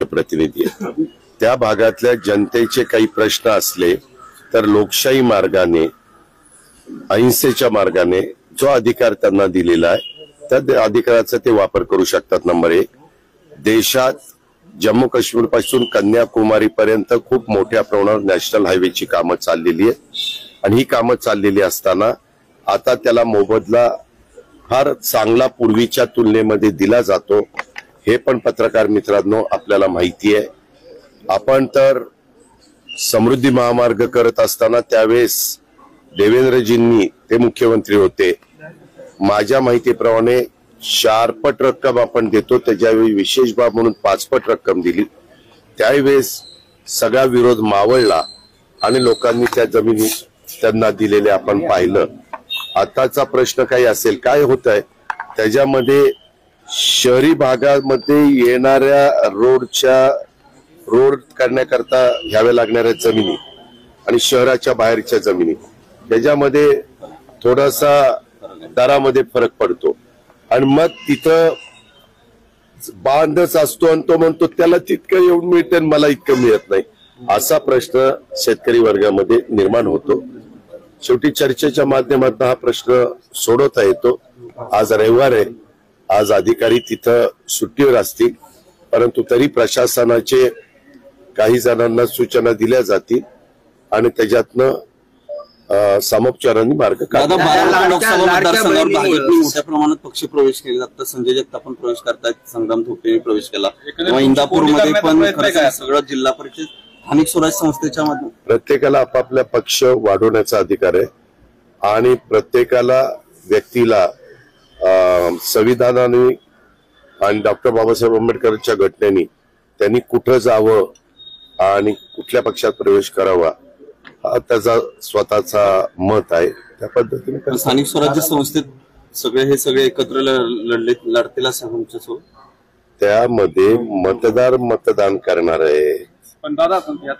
प्रतिनिधी आहे। त्या भागातल्या जनतेचे काही प्रश्न असले तर लोकशाही मार्गाने अहिंसेच्या मार्गाने जो अधिकार त्यांना दिलेला आहे त्या अधिकाराचा ते वापर करू शकतात। नंबर 1, देशात जम्मू काश्मीर पासून कन्याकुमारी पर्यंत खूप मोठ्या प्रमाणावर नॅशनल हायवेची कामं चाललेली आहेत आणि ही कामं चाललेली असताना आता त्याला मोबदला फार चांगला पूर्वीच्या तुलनेमध्ये दिला जातो हे पण पत्रकार मित्रांनो आपल्याला माहिती आहे। आपण तर समृद्धी महामार्ग करत असताना त्यावेळेस देवेंद्रजींनी ते मुख्यमंत्री होते, माझ्या माहितीप्रमाणे 4 पट रक्कम आपण देतो, त्याच्यावेळी विशेष बाब म्हणून 5 पट रक्कम दिली। त्यावेळेस सगळा विरोध मावळला आणि लोकांनी त्या जमिनी त्यांना दिलेले आपण पाहिलं। आताचा प्रश्न काही असेल, काय होत आहे त्याच्यामध्ये शहरी भागामध्ये येणाऱ्या रोड करण्याकरता घ्याव्या लागणाऱ्या जमिनी आणि शहराच्या बाहेरच्या जमिनी त्याच्यामध्ये थोडासा दरामध्ये फरक पडतो आणि मग तिथं बांधच असतो आणि तो म्हणतो त्याला तितकं येऊन मिळते आणि मला इतकं मिळत नाही, असा प्रश्न शेतकरी वर्गामध्ये निर्माण होतो। शेवटी चर्चेच्या माध्यमातून हा प्रश्न सोडवता येतो। आज रविवार आहे, आज अधिकारी तिथं सुट्टीवर असतील, परंतु तरी प्रशासनाचे काही जणांना सूचना दिल्या जातील आणि त्याच्यातनं सामोपचाराने मार्ग काढला। लोकसभा मतदारसंघावर भाजपने मोठ्या प्रमाणात पक्ष प्रवेश केले। आता संजय जगताप पण प्रवेश करतायत, संग्राम थोपटेने प्रवेश केला, इंदापूरमध्ये पण सगळं जिल्हा परिषद स्थानिक स्वराज्य संस्थेच्या माध्यमातून प्रत्येकाला आपापला पक्ष वाढवण्याचा अधिकार आहे आणि प्रत्येकाला व्यक्तीला संविधानाने आणि डॉक्टर बाबासाहेब आंबेडकरच्या घटनेने त्यांनी कुठं जावं आणि कुठल्या पक्षात प्रवेश करावा हा त्याचा स्वतःचा मत आहे। त्या पद्धतीने स्थानिक स्वराज्य संस्थेत सगळे एकत्र लढतील असं आमच्यासोबत त्यामध्ये मतदार मतदान करणार आहे,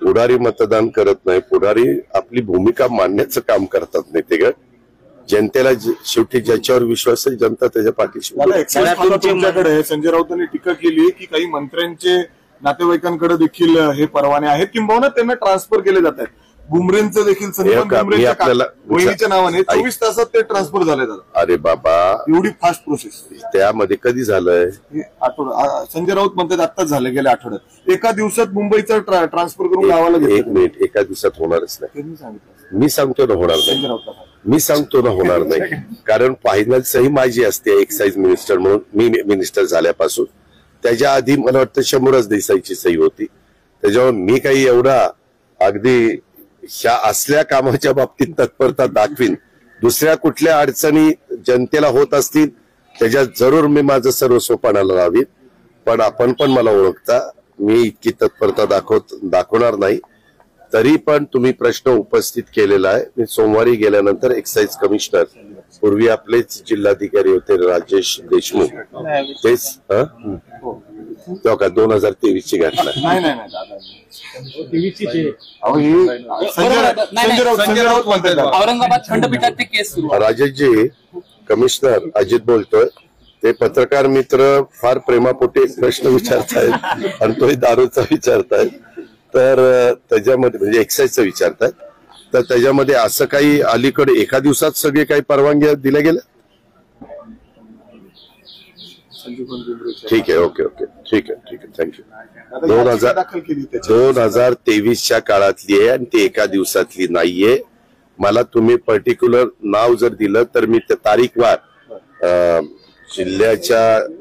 पुढारी मतदान करत नाही। पुढारी आपली भूमिका मांडण्याचं काम करतात नाही ते जनतेला शेवटी ज्याच्यावर विश्वास आहे जनता त्याच्या पाठीशी। तुमच्याकडे संजय राऊतांनी टीका केली की काही मंत्र्यांचे नातेवाईकांकडे देखील हे परवाने आहेत किंबहुना त्यांना ट्रान्सफर केले जात आहेत। बुमरेंचं देखील वहिनीच्या नावाने 24 तासात ते ट्रान्सफर झाले जातात। अरे बाबा एवढी फास्ट प्रोसेस त्यामध्ये कधी झालंय? संजय राऊत म्हणतात आत्ताच झालं, गेल्या आठवड्यात एका दिवसात मुंबईचा ट्रान्सफर करून गावाला घेतलं। 1 मिनिट, एका दिवसात होणारच नाही। मी सांगतो ना होणार नाही, मी सांगतो ना होणार नाही, कारण फायनल सही माझी असते एक्साईज मिनिस्टर म्हणून। मी मिनिस्टर झाल्यापासून त्याच्या आधी मला वाटतं 100 देसाईची सही होती, त्याच्यावर मी काही एवढा अगदी ह्या असल्या कामाच्या बाबतीत तत्परता दाखवीन। दुसऱ्या कुठल्या अडचणी जनतेला होत असतील त्याच्यात जरूर मी माझं सर्वस्व पणाला लावीन, पण आपण पण मला ओळखता, मी इतकी तत्परता दाखवणार नाही। तरी पण तुम्ही प्रश्न उपस्थित केलेला आहे। मी सोमवारी गेल्यानंतर एक्साईज कमिशनर पूर्वी आपलेच जिल्हाधिकारी होते राजेश देशमुख, तेच तेव्हा का 2023 ची घटना औरंगाबाद खंडपीठात ती केस सुरू। राजेशजी कमिशनर अजित बोलतोय, ते पत्रकार मित्र फार प्रेमापोटी एक प्रश्न विचारतायत आणि तोही दारूचा विचारतायत, तर त्याच्यामध्ये म्हणजे एक्साईजचा विचारतायत, तर त्याच्यामध्ये असं काही अलीकडे एका दिवसात सगळे काही परवानग्या दिल्या गेल्या? ठीक आहे, ओके ओके, ठीक आहे, थँक्यू। 2023च्या काळातली आहे आणि ती एका दिवसातली नाहीये। मला तुम्ही पर्टिक्युलर नाव जर दिलं तर मी त्या तारीखवार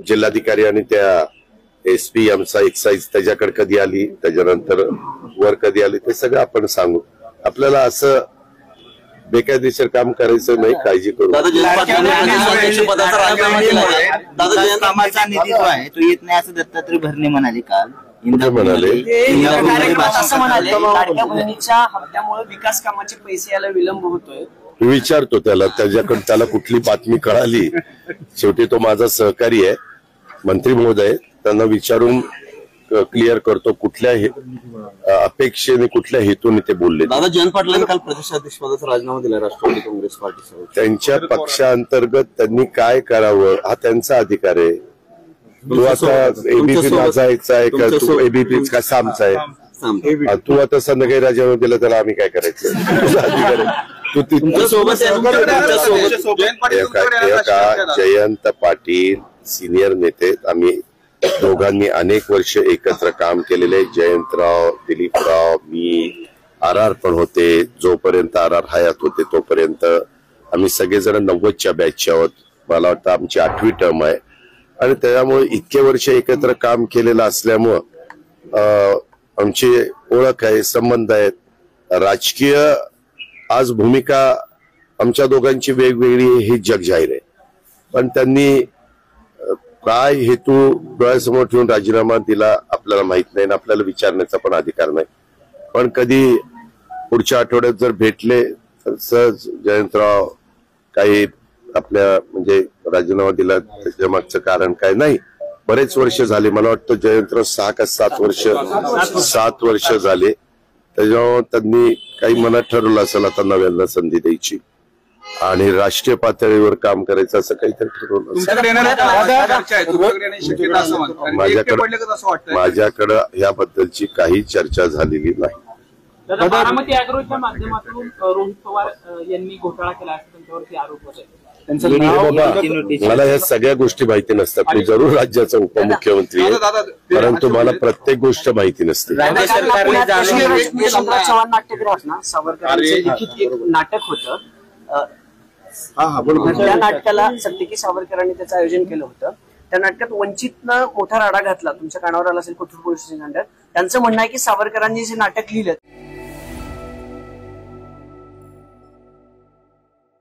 जिल्हाधिकारी आणि त्या SP आमचा एक्साईज त्याच्याकडे कधी आली, त्याच्यानंतर वर कधी आली ते सगळं आपण सांगू। आपल्याला असं बेकायदेशीर काम करायचं नाही, काळजी करू। निधी जो आहे तो येत नाही असं दत्तात्रय भरणे म्हणाले काल। म्हणाले लाडक्या बहिणीच्या हप्त्यामुळे विकास कामाचे पैसे यायला विलंब होतोय। विचारतो त्याच्याकडे, त्याला कुठली बातमी कळाली? शेवटी तो माझा सहकारी आहे, मंत्री महोदय, त्यांना विचारून क्लिअर करतो कुठल्या अपेक्षेने कुठल्या हेतूने ते बोलले। दादा जयंत पाटलांनी काल प्रदेशाध्यक्षपदाचा राजीनामा दिला राष्ट्रवादी काँग्रेस पार्टीसोबत। त्यांच्या पक्षांतर्गत त्यांनी काय करावं हा त्यांचा अधिकार आहे, तू आता एबीपी माझा एकचा आहे का तू एबीपी का सामचा आहे तू आता संध्याकाळी राजीनामा दिला तर आम्ही काय करायचं तुझा अधिकार आहे. तू जयंत पाटील सिनियर नेते आम्ही दोघांनी अनेक वर्ष एकत्र काम केलेले. जयंतराव, दिलीपराव, मी, RR पण होते. जोपर्यंत RR हयात होते तोपर्यंत आम्ही सगळेजण 90च्या बॅचचे आहोत. मला वाटतं आमची 8वी टर्म आहे आणि त्यामुळे इतके वर्ष एकत्र काम केलेलं असल्यामुळं आमची ओळख आहे, संबंध आहेत. राजकीय आज भूमिका आमच्या दोघांची वेगवेगळी ही जग जाहीर आहे. पण त्यांनी काय हेतू डोळ्यासमोर ठेवून राजीनामा दिला आपल्याला माहित नाही आणि आपल्याला विचारण्याचा पण अधिकार नाही. पण कधी पुढच्या आठवड्यात जर भेटले तर सहज जयंतराव काही आपल्या म्हणजे राजीनामा दिला त्याच्या मागचं कारण काय नाही. बरेच वर्ष झाले, मला वाटतं जयंतराव 6 का 7 वर्ष झाले. त्याच्यामुळे त्यांनी काही मनात ठरवलं असेल आता नव्याला संधी द्यायची आणि राष्ट्रीय पातळीवर काम करायचं असं काहीतरी ठरवलं. माझ्याकडं याबद्दलची काही चर्चा झालेली नाही. बारामती अॅग्रोच्या माध्यमातून रोहित पवार यांनी घोटाळा केला असं त्यांच्यावरती आरोप होते. मला या सगळ्या गोष्टी माहिती नसतात. तू जरूर राज्याचा उपमुख्यमंत्री आहे परंतु मला प्रत्येक गोष्ट माहिती नसते. चव्हाण नाट्यगृहात ना सावरकरांचे लिखित एक नाटक होतं. त्या नाटकाला सत्तेकी सावरकरांनी त्याचं आयोजन केलं होतं. त्या नाटकात वंचितनं मोठा राडा घातला. तुमच्या कानावर आला असेल कोथरूड पोलीस स्टेशन अंडर. त्यांचं म्हणणं आहे की सावरकरांनी जे नाटक लिहिलं